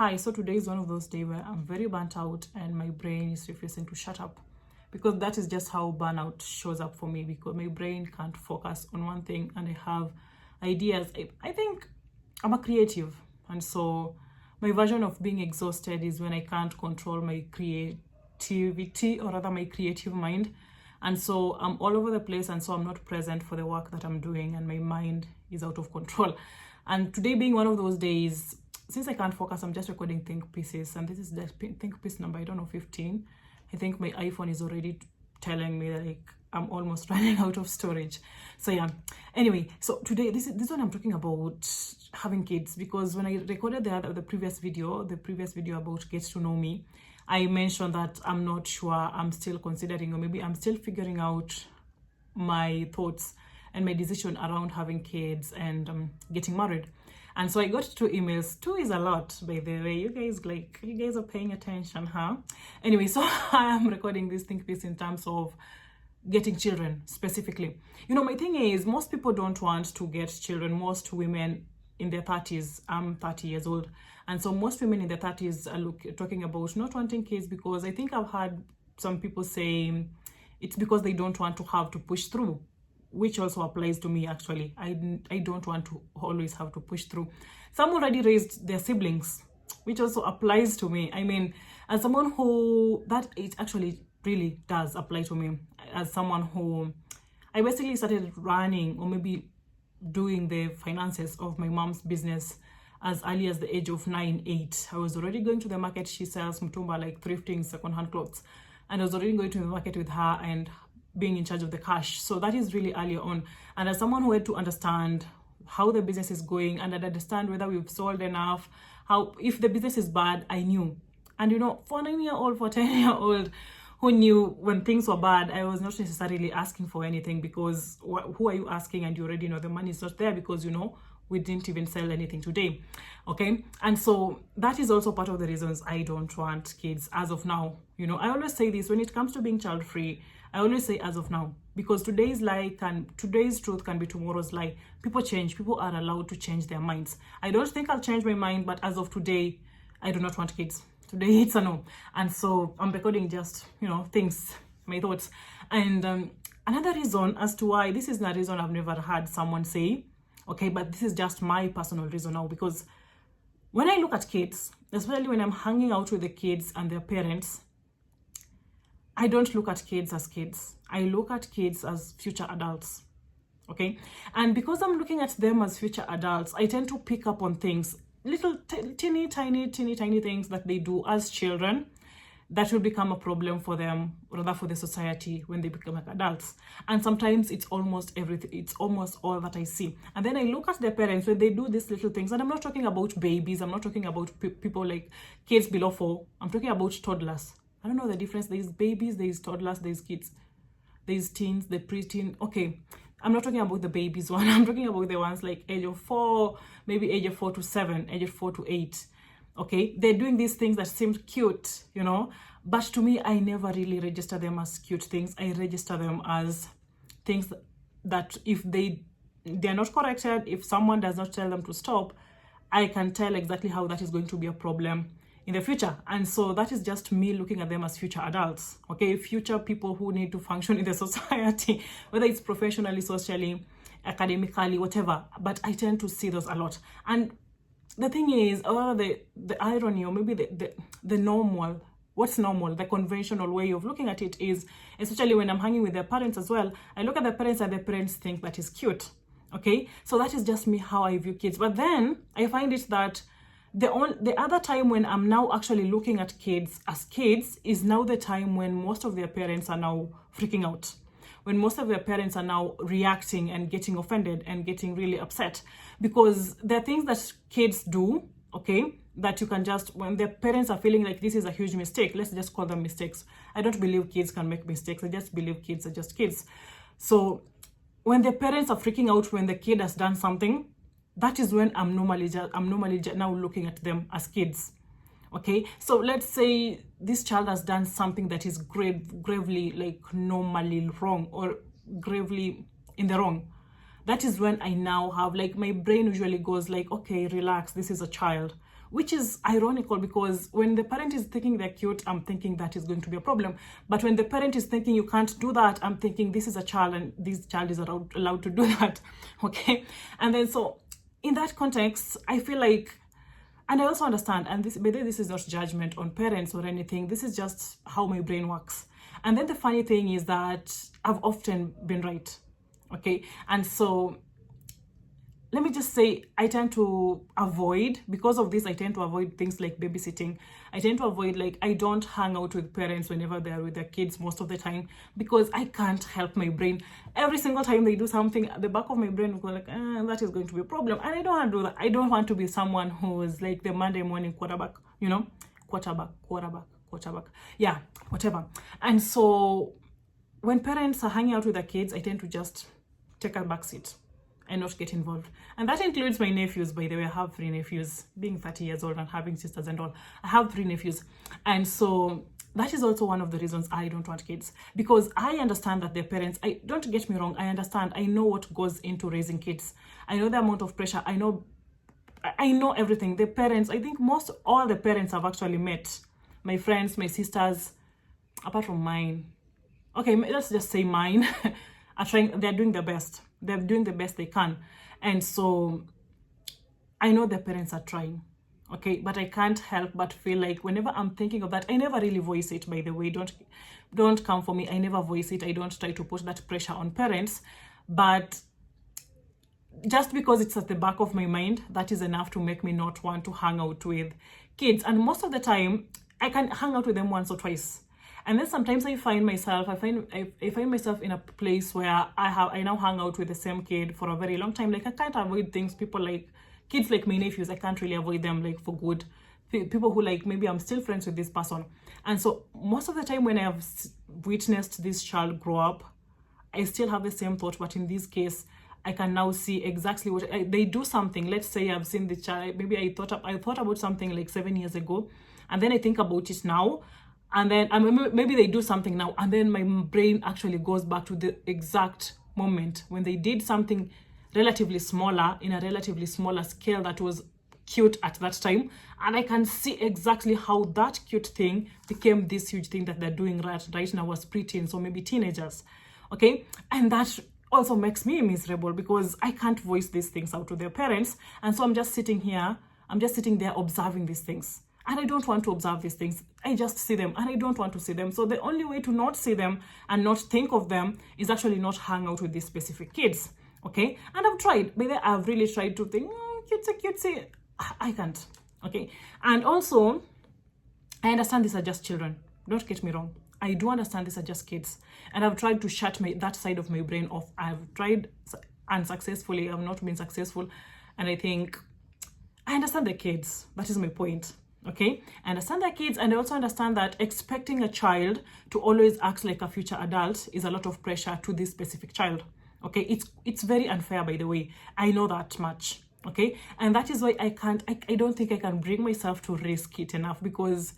Hi, so today is one of those days where I'm very burnt out and my brain is refusing to shut up, because that is just how burnout shows up for me, because my brain can't focus on one thing and I have ideas. I think I'm a creative, and so my version of being exhausted is when I can't control my creativity, or rather my creative mind. And so I'm all over the place, and so I'm not present for the work that I'm doing, and my mind is out of control. And today being one of those days, since I can't focus, I'm just recording think pieces, and this is the think piece number, I don't know, 15. I think my iPhone is already telling me that like I'm almost running out of storage. So yeah, anyway, so today this one I'm talking about having kids, because when I recorded the previous video about get to know me, I mentioned that I'm not sure, I'm still considering, or maybe I'm still figuring out my thoughts and my decision around having kids and getting married. And so I got 2 emails. 2 is a lot, by the way. You guys are paying attention, huh? Anyway, so I am recording this think piece in terms of getting children specifically. You know, my thing is, most people don't want to get children. Most women in their 30s, I'm 30 years old, and so most women in their 30s are talking about not wanting kids, because I think I've heard some people say it's because they don't want to have to push through, which also applies to me actually. I don't want to always have to push through. Some already raised their siblings, which also applies to me. I mean, as someone who, that it actually really does apply to me, as someone who, I basically started running, or maybe doing the finances of my mom's business as early as the age of 9, 8. I was already going to the market. She sells mtumba, like thrifting secondhand clothes, and I was already going to the market with her and being in charge of the cash. So that is really early on. And as someone who had to understand how the business is going, and I'd understand whether we've sold enough, how, if the business is bad, I knew. And you know, for a 9-year-old, for a 10-year-old who knew when things were bad, I was not necessarily asking for anything, because who are you asking? And you already know the money is not there, because you know, we didn't even sell anything today. Okay. And so that is also part of the reasons I don't want kids as of now. You know, I always say this when it comes to being child free, I always say as of now, because today's truth can be tomorrow's lie. People change. People are allowed to change their minds. I don't think I'll change my mind, but as of today, I do not want kids. Today it's a no. And so I'm recording just, you know, things, my thoughts. And another reason as to why, this is a reason I've never had someone say, okay, but this is just my personal reason now, because when I look at kids, especially when I'm hanging out with the kids and their parents, I don't look at kids as kids. I look at kids as future adults, okay? And because I'm looking at them as future adults, I tend to pick up on things, little teeny tiny things that they do as children that will become a problem for them, rather for the society, when they become like adults. And sometimes it's almost everything, it's almost all that I see. And then I look at their parents when they do these little things, and I'm not talking about babies, I'm not talking about people like kids below 4, I'm talking about toddlers. I don't know the difference. There's babies, there's toddlers, there's kids, there's teens, the preteen. Okay, I'm not talking about the babies one. I'm talking about the ones like age of 4, maybe age of 4 to 7, age of 4 to 8. Okay, they're doing these things that seem cute, you know, but to me, I never really register them as cute things. I register them as things that if they're not corrected, if someone does not tell them to stop, I can tell exactly how that is going to be a problem in the future. And so that is just me looking at them as future adults, okay, future people who need to function in the society, whether it's professionally, socially, academically, whatever. But I tend to see those a lot. And the thing is, or the irony, or maybe the normal, what's normal, the conventional way of looking at it is, especially when I'm hanging with their parents as well, I look at the parents and the parents think that is cute. Okay, so that is just me, how I view kids. But then I find it that the other time when I'm now actually looking at kids as kids is now the time when most of their parents are now freaking out, when most of their parents are now reacting and getting offended and getting really upset, because there are things that kids do, okay, that you can just, when their parents are feeling like this is a huge mistake, let's just call them mistakes. I don't believe kids can make mistakes. I just believe kids are just kids. So when the parents are freaking out when the kid has done something, that is when I'm normally now looking at them as kids. Okay, so let's say this child has done something that is gravely, like normally wrong, or gravely in the wrong. That is when I now have, like, my brain usually goes like, okay, relax, this is a child. which is ironical, because when the parent is thinking they're cute, I'm thinking that is going to be a problem. But when the parent is thinking you can't do that, I'm thinking this is a child and this child is allowed to do that. Okay. And then so in that context, I feel like, and I also understand, and this is not judgment on parents or anything, this is just how my brain works. And then the funny thing is that I've often been right. Okay. And so let me just say, I tend to avoid, because of this, I tend to avoid things like babysitting. I tend to avoid, like, I don't hang out with parents whenever they're with their kids most of the time, because I can't help my brain. Every single time they do something, at the back of my brain will go like, that is going to be a problem. And I don't want to do that. I don't want to be someone who is like the Monday morning quarterback, quarterback. Yeah, whatever. And so when parents are hanging out with their kids, I tend to just take a back seat and not get involved. And that includes my nephews, by the way. I have 3 nephews, being 30 years old and having sisters and all. I have 3 nephews. And so that is also one of the reasons I don't want kids, because I understand that their parents, don't get me wrong, I understand. I know what goes into raising kids. I know the amount of pressure. I know everything. The parents, I think all the parents I've actually met, my friends, my sisters, apart from mine. Okay, let's just say mine, they're doing their best. They're doing the best they can. And so I know their parents are trying, okay? But I can't help but feel like whenever I'm thinking of that, I never really voice it, by the way. Don't come for me. I never voice it. I don't try to put that pressure on parents. But just because it's at the back of my mind, that is enough to make me not want to hang out with kids. And most of the time, I can hang out with them once or twice. And then sometimes I find myself in a place where I now hang out with the same kid for a very long time. Like, I can't avoid things. People like kids, like my nephews, I can't really avoid them, like, for good. People who, like, maybe I'm still friends with this person. And so most of the time when I have witnessed this child grow up, I still have the same thought. But in this case, I can now see exactly what they do something. Let's say I've seen the child. Maybe I thought about something like 7 years ago, and then I think about it now. And then maybe they do something now, and then my brain actually goes back to the exact moment when they did something relatively smaller, in a relatively smaller scale, that was cute at that time. And I can see exactly how that cute thing became this huge thing that they're doing right now as preteens or maybe teenagers. Okay. And that also makes me miserable, because I can't voice these things out to their parents. And so I'm just sitting there observing these things. And I don't want to observe these things. I just see them, and I don't want to see them. So the only way to not see them and not think of them is actually not hang out with these specific kids. Okay. And I've tried, but I've really tried to think, cutesy. I can't. Okay. And also, I understand these are just children. Don't get me wrong. I do understand these are just kids. And I've tried to shut that side of my brain off. I've tried unsuccessfully. I've not been successful. And I think I understand the kids. That is my point. Okay, I understand their kids, and I also understand that expecting a child to always act like a future adult is a lot of pressure to this specific child. Okay, it's very unfair, by the way. I know that much. Okay, and that is why I don't think I can bring myself to risk it enough, because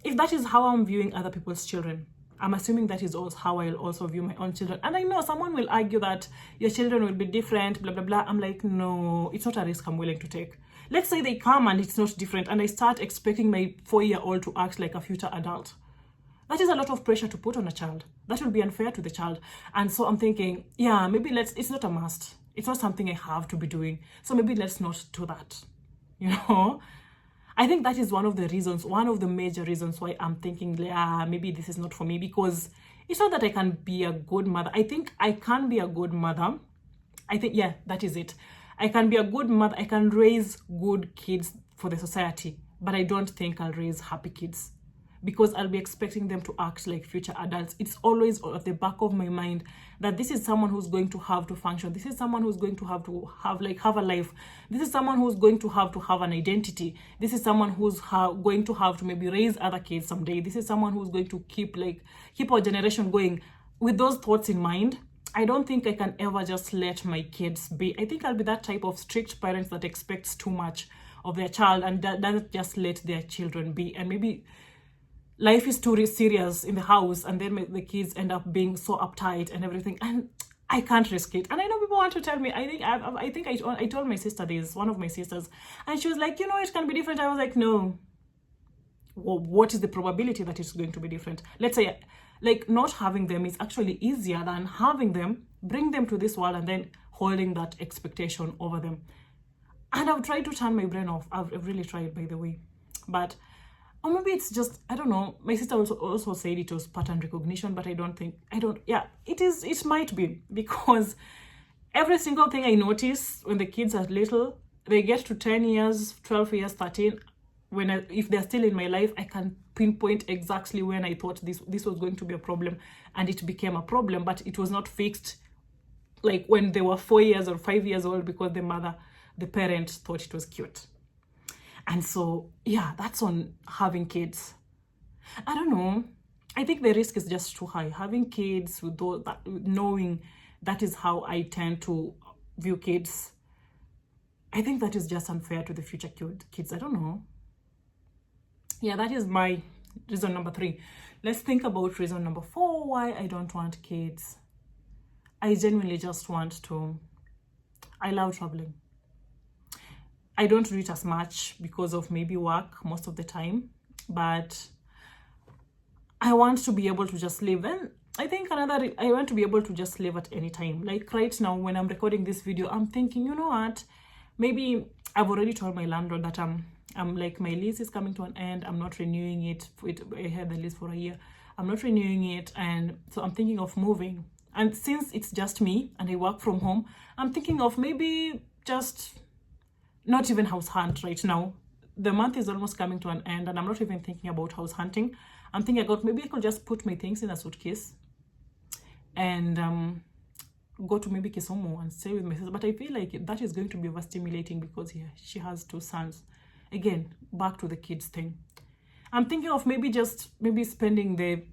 if that is how I'm viewing other people's children, I'm assuming that is also how I'll also view my own children. And I know someone will argue that your children will be different, blah, blah, blah. I'm like, no, it's not a risk I'm willing to take. Let's say they come and it's not different, and I start expecting my 4-year-old to act like a future adult. That is a lot of pressure to put on a child. That will be unfair to the child. And so I'm thinking, yeah, maybe it's not a must. It's not something I have to be doing. So maybe let's not do that. I think that is one of the major reasons why I'm thinking, maybe this is not for me, because it's not that I can be a good mother. I think I can be a good mother. I think, yeah, that is it. I can be a good mother. I can raise good kids for the society, but I don't think I'll raise happy kids, because I'll be expecting them to act like future adults. It's always at the back of my mind that this is someone who's going to have to function. This is someone who's going to have a life. This is someone who's going to have an identity. This is someone who's going to have to maybe raise other kids someday. This is someone who's going to keep our generation going. With those thoughts in mind, I don't think I can ever just let my kids be. I think I'll be that type of strict parent that expects too much of their child and doesn't just let their children be. And maybe life is too serious in the house, and then the kids end up being so uptight and everything. And I can't risk it. And I know people want to tell me, I think I told my sister this, one of my sisters, and she was like, you know, it can be different. I was like, no. Well, what is the probability that it's going to be different? Let's say, like, not having them is actually easier than having them, bring them to this world, and then holding that expectation over them. And I've tried to turn my brain off. I've really tried, by the way. But, or maybe it's just, I don't know. My sister also said it was pattern recognition, but it might be, because every single thing I notice when the kids are little, they get to 10 years, 12 years, 13, if they're still in my life, I can pinpoint exactly when I thought this was going to be a problem, and it became a problem, but it was not fixed like when they were 4 years or 5 years old, because the parent thought it was cute. And so, yeah, that's on having kids. I don't know. I think the risk is just too high. Having kids with knowing that is how I tend to view kids, I think that is just unfair to the future kids. I don't know. Yeah, that is my reason number 3. Let's think about reason number 4, why I don't want kids. I genuinely just I love traveling. I don't do it as much because of maybe work most of the time, but I want to be able to just live. And I think I want to be able to just live at any time. Like right now, when I'm recording this video, I'm thinking, you know what, maybe I've already told my landlord that I'm like, my lease is coming to an end. I'm not renewing it. I had the lease for a year. I'm not renewing it. And so I'm thinking of moving. And since it's just me and I work from home, I'm thinking of maybe just not even house hunt right now. The month is almost coming to an end and I'm not even thinking about house hunting. I'm thinking about maybe I could just put my things in a suitcase and go to maybe Kisumu and stay with my sister. But I feel like that is going to be overstimulating because she has 2 sons. Again, back to the kids thing. I'm thinking of maybe spending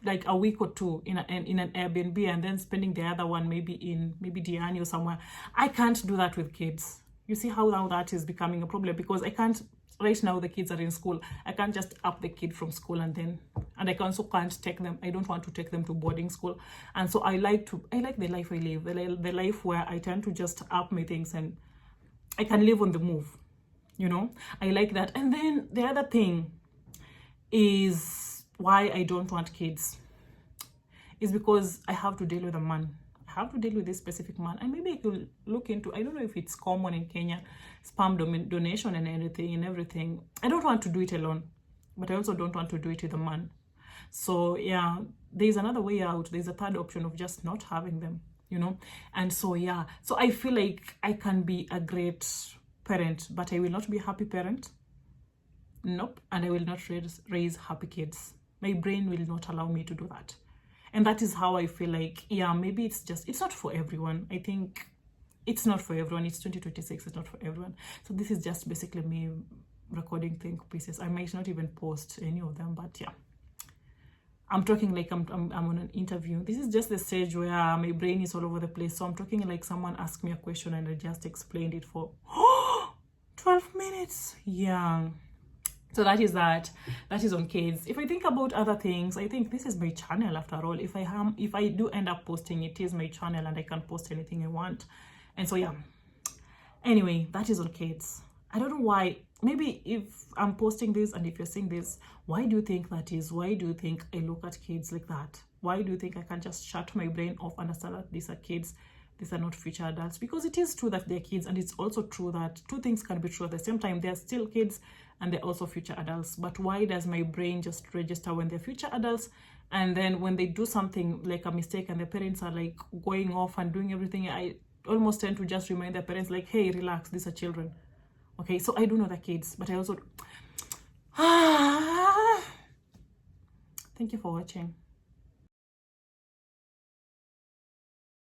like a week or 2 in an Airbnb, and then spending the other one maybe in Diani or somewhere. I can't do that with kids. You see how now that is becoming a problem, because I can't, right now the kids are in school. I can't just up the kid from school and I also can't take them. I don't want to take them to boarding school. And so I like the life I live, the life where I tend to just up my things and I can live on the move, you know? I like that. And then the other thing is why I don't want kids is because I have to deal with a man. I have to deal with this specific man. And maybe I could look into, I don't know if it's common in Kenya, sperm donation and everything. I don't want to do it alone, but I also don't want to do it with a man. So yeah, there's another way out. There's a third option of just not having them, you know? And so yeah, so I feel like I can be a great parent, but I will not be a happy parent. Nope. And I will not raise happy kids. My brain will not allow me to do that. And that is how I feel like, yeah, maybe it's not for everyone. I think it's not for everyone. It's 2026. It's not for everyone. So this is just basically me recording think pieces. I might not even post any of them, but yeah. I'm talking like I'm on an interview. This is just the stage where my brain is all over the place. So I'm talking like someone asked me a question and I just explained it for 12 minutes. Yeah. So that is on kids. If I think about other things, I think this is my channel after all. If I do end up posting, it is my channel and I can post anything I want. And so yeah. Anyway, that is on kids. I don't know why. Maybe if I'm posting this and if you're seeing this, why do you think that is? Why do you think I look at kids like that? Why do you think I can just shut my brain off, understand that these are kids, these are not future adults? Because it is true that they're kids, and it's also true that 2 things can be true at the same time. They're still kids and they're also future adults. But why does my brain just register when they're future adults, and then when they do something like a mistake and the parents are like going off and doing everything, I almost tend to just remind their parents like, hey, relax, these are children. Okay, so I do know the kids, but I also thank you for watching.